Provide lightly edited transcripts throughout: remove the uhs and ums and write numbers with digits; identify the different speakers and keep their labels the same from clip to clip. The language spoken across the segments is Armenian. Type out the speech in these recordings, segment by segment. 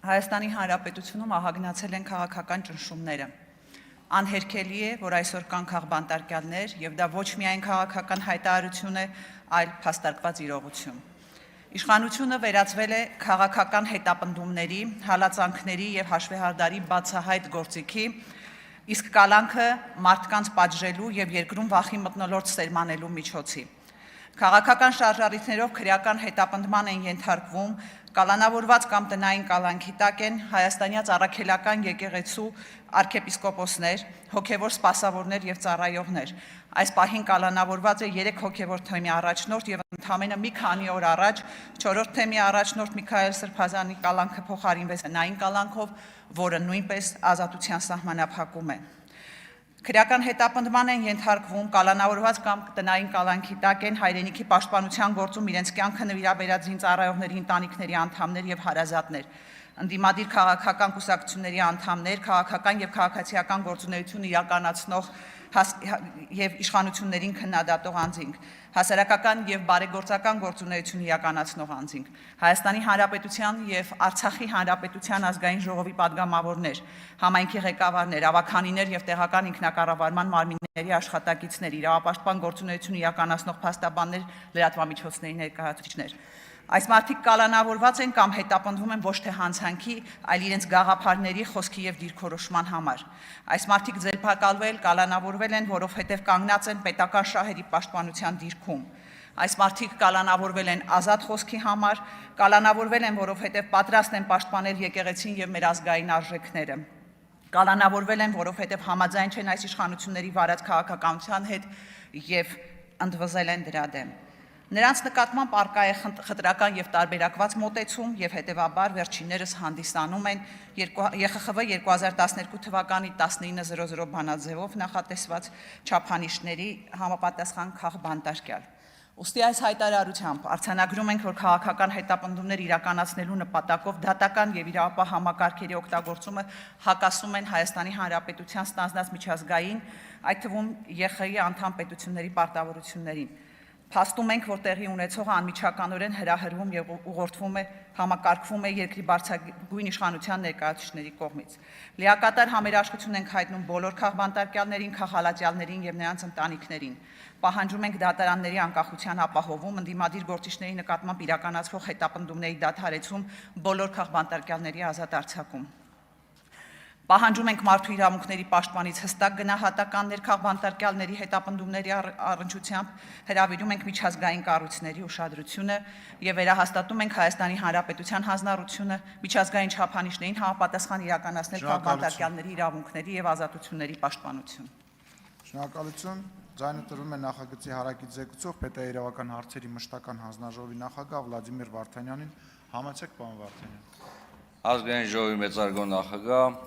Speaker 1: Հայաստանի Հանրապետությունում ահագնացել են քաղաքական ճնշումները։ Անհերքելի է, որ այսօր կան քաղբանտարկյալներ, եւ դա ոչ միայն քաղաքական հայտարարություն է, այլ փաստարկված իրողություն։ Իշխանությունը վերածվել է քաղաքական հետապնդումների, հալածանքների եւ հաշվեհարդարի բացահայտ գործիքի, իսկ կալանքը մարդկանց պատժելու եւ երկրում վախի մթնոլորտ սերմանելու միջոցի։ Քաղաքական շարժառիթներով քրեական հետապնդման են ենթարկվում, կալանավորված կամ տնային կալանքի տակ են հայաստանյաց առաքելական եկեղեցու արքեպիսկոպոսներ, հոգևոր սպասավորներ եւ ծառայողներ։ Այս պահին կալանավորված է 3 հոգևոր թեմի առաջնորդ եւ ընդամենը մի քանի օր առաջ 4-րդ թեմի առաջնորդ Միքայել Սրբազանի կալանքը փոխարինվեց տնային կալանքով, որը նույնպես ազատության սահմանափակում է։ Քրեական հետապնդման են ենթարկվում կալանավորված կամ տնային կալանքի տակ են հայրենիքի պաշտպանության գործում իրենց կյանքը նվիրաբերած զինծառայողների ընտանիքների անդամներ եւ հարազատներ, ընդդիմադիր քաղաքական կուսակցությունների անդամներ, քաղաքական եւ քաղաքացիական գործունեություն իրականացնող եւ իշխանություններին քննադատող անձինք, հասարակական եւ բարեգործական գործունեություն իրականացնող անձինք, Հայաստանի Հանրապետության եւ Արցախի Հանրապետության ազգային ժողովի падգամավորներ, համայնքի ղեկավարներ, ավականիներ եւ տեղական ինքնակառավարման մարմինների աշխատակիցներ, իրավապաշտպան գործունեություն իրականացնող փաստաբաններ, լրատվամիջոցների ներկայացուցիչներ։ Այս մարդիկ կալանավորված են կամ հետապնդվում են ոչ թե հանցանքի, այլ իրենց գաղափարների, խոսքի եւ դիրքորոշման համար։ Այս մարդիկ ձերբակալվել, կալանավորվել են, որովհետեւ կանգնած են պետական շահերի պաշտպանության դիրքում։ Այս մարդիկ կալանավորվել են ազատ խոսքի համար, կալանավորվել են, որովհետեւ պատրաստ են պաշտպանել եկեղեցին եւ մեր ազգային արժեքները։ Կալանավորվել են, որովհետեւ համաձայն չեն այս իշխանությունների վարած քաղաքականության հետ եւ ընդվզել են դրա դեմ։ Նրանց նկատմամբ առկա է խտրական եւ տարբերակված մոտեցում եւ հետեւաբար վերջիններս հանդիսանում են ԵԽԽՎ 2012 թվականի 19:00 բանաձևով նախատեսված չափանիշների համապատասխան քաղբանտարկյալ։ Ուստի այս հայտարարությամբ արձանագրում ենք, որ քաղաքական հետապնդումներ իրականացնելու նպատակով դատական եւ իրավապահ համակարգերի օգտագործումը հակասում են Հայաստանի Հանրապետության ստանձնած միջազգային, այդ թվում ԵԽ-ի անդամ պետությունների պարտավորություններին։ Փաստում ենք, որ տեղի ունեցողը անմիջականորեն հրահրվում եւ ուղղորդվում է, համակարգվում է երկրի բարձրագույն իշխանության ներկայացուցիչների կողմից։ Լիակատար համերաշխություն ենք հայտնում բոլոր քաղբանտարկյալներին, քաղհալածյալներին եւ նրանց ընտանիքներին։ Պահանջում ենք դատարանների անկախության ապահովում, ընդդիմադիր գործիչների նկատմամբ իրականացվող հետապնդումների դադարեցում, բոլոր քաղբանտարկյալների ազատ արձակում։ Պահանջում ենք մարդու իրավունքների պաշտպանից հստակ գնահատականներ քաղբանտարկյալների հետապնդումների առնչությամբ, հրավիրում ենք միջազգային կառույցների ուշադրությունը եւ վերահաստատում ենք Հայաստանի Հանրապետության հանձնառությունը միջազգային չափանիշներին համապատասխան իրականացնել քաղբանտարկյալների իրավունքների եւ ազատությունների պաշտպանություն։
Speaker 2: Շնորհակալություն։ Ձայնը տրվում է նախագծի հարակից զեկուցող պետաիրավական հարցերի մշտական հանձնաժողովի նախագահ Վլադիմիր Վարդանյանին։ Համեցեք, պարոն Վարդանյան։
Speaker 3: Ազգային ժողովի մեծարգո նախագահ,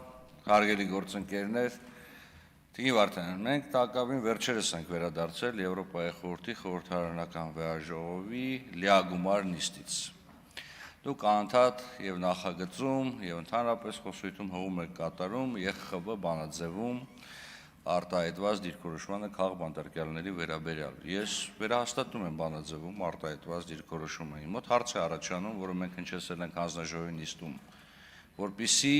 Speaker 3: հարգելի գործընկերներ, Տիկին Վարդանյան, մենք տակավին վերջերս ենք վերադարձել Եվրոպայի խորհրդի խորհրդարանական վեաժողովի լիագումար նիստից։ Դուք անընդհատ եւ նախագծում եւ ընդհանրապես խոսույթում հողում եք կատարում ԵԽԽՎ բանաձևում արտահայտված դիրքորոշմանը քաղբանտարկյալների վերաբերյալ։ Ես վերահաստատում եմ բանաձևում արտահայտված դիրքորոշումը։ Իմ մոտ հարց է առաջանում, որը մենք հնչեցրել ենք հանձնաժողովի նիստում, որպեսզի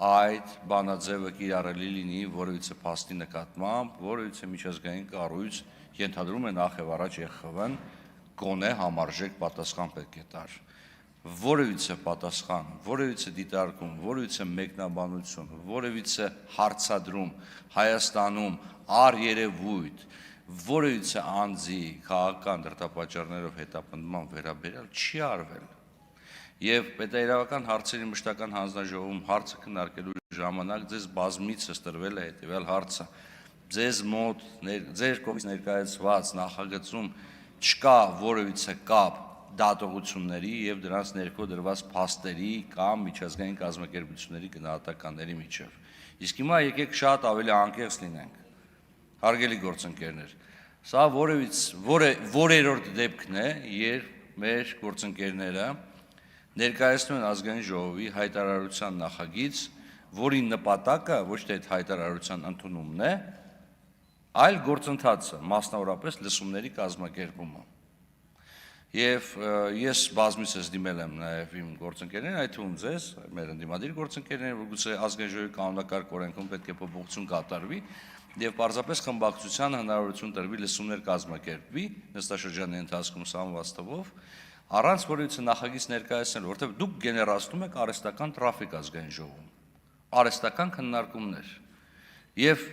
Speaker 3: այդ բանաձևը կիրառելի լինի որևիցե փաստի նկատմամբ, որևիցե միջազգային կառույց ենթադրում է նախ եւ առաջ ԵԽԽՎ-ն գոնե համարժեք պատասխան պետք է տար։ Որևիցե պատասխան, որևիցե դիտարկում, որևիցե մեկնաբանություն, որևիցե հարցադրում Հայաստանում առերևույթ, որևիցե անձի քաղաքական դրդապատճառներով հետապնդման վերաբերյալ չի արվել։ Եվ պետաիրավական հարցերի մշտական հանձնաժողովում հարցը քննարկելու ժամանակ ձեզ բազմիցս տրվել է հետևյալ հարցը. ձեզ մոտ ձեր կողմից ներկայացված նախագծում չկա որևիցե կապ դատողությունների եւ դրանց ներքո դրված փաստերի կամ միջազգային կազմակերպությունների գնահատականների միջև։ Իսկ հիմա եկեք շատ ավելի անկեղծ լինենք։ Հարգելի գործընկերներ, սա որերորդ դեպքն է, երբ մեր գործընկերները ներկայացնում են ազգային ժողովի հայտարարության նախագիծ, որի նպատակը ոչ թե այդ հայտարարության ընդունումն է, այլ գործընթացը, մասնավորապես լսումների կազմակերպումը։ Եվ ես բազմիցս դիմել եմ նաև իմ գործընկերներին, այդ թվում ձեզ, մեր ընդդիմադիր գործընկերներին, որ գուցե ազգային ժողովի կանոնակարգ օրենքում պետք է փոփոխություն կատարվի եւ պարզապես խմբակցության հնարավորություն տրվի լսումներ կազմակերպվի նստաշրջանի ընթացքում սահմանված թվով, առանց որևիցե նախագիծ ներկայացնել, որովհետեւ դուք գեներացնում եք արհեստական տրաֆիկ ազգային ժողովում, արհեստական քննարկումներ եւ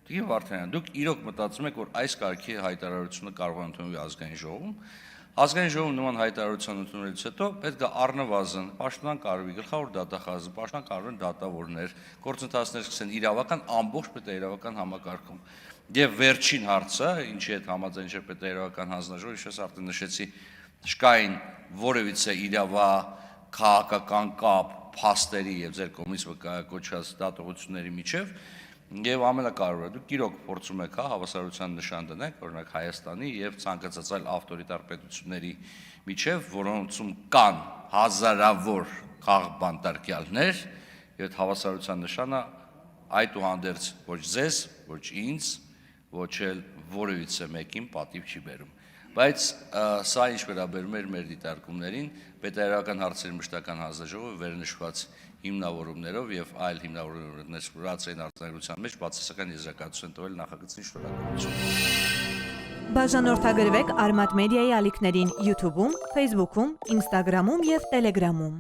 Speaker 3: Տիկին Վարդանյան, դուք իրոք մտածում եք, որ այս կարգի հայտարարությունը կարող է ընդունվի ազգային ժողովում։ Ազգային ժողովում նման հայտարարություն ընդունելուց հետո պետք է առնվազն պաշտպան կարգի գլխավոր դատախազը, պաշտպան կարգի դատավորներ, գործընթացներ սկսեն իրավական ամբողջ պետաիրավական համակարգում։ Եվ վերջին հարցը, ինչի հետ համաձայն չէ պետաիրավական հանձնաժողովը, ինչպես արդեն նշեցի, չկային որևիցե իրավա քաղաքական կապ փաստերի եւ ձեր կողմից կոչված դատողությունների միջև եւ ամենակարևորը դուք իրոք փորձում եք հավասարության նշան դնել օրինակ Հայաստանի եւ ցանկացած այլ ավտորիտար պետությունների միջև, որոնցում կան հազարավոր քաղբանտարկյալներ եւ հավասարության նշանը այդուհանդերձ ոչ ձեզ, ոչ ինձ, ոչ էլ որևիցե մեկին պատիվ չի բերում։ Բայց սա ինչ վերաբերում էր մեր դիտարկումներին, պետաերական հարցերի մշտական հանձնաժողովը վերնշված հիմնավորումներով եւ այլ հիմնավորումներ սպորացային արտադրության մեջ բացասական եզրակացություն տվել նախագծին շնորհակալություն։
Speaker 4: Բաժանորդագրվեք Արմատ մեդիայի ալիքներին YouTube-ում, Facebook-ում, Instagram-ում եւ Telegram-ում։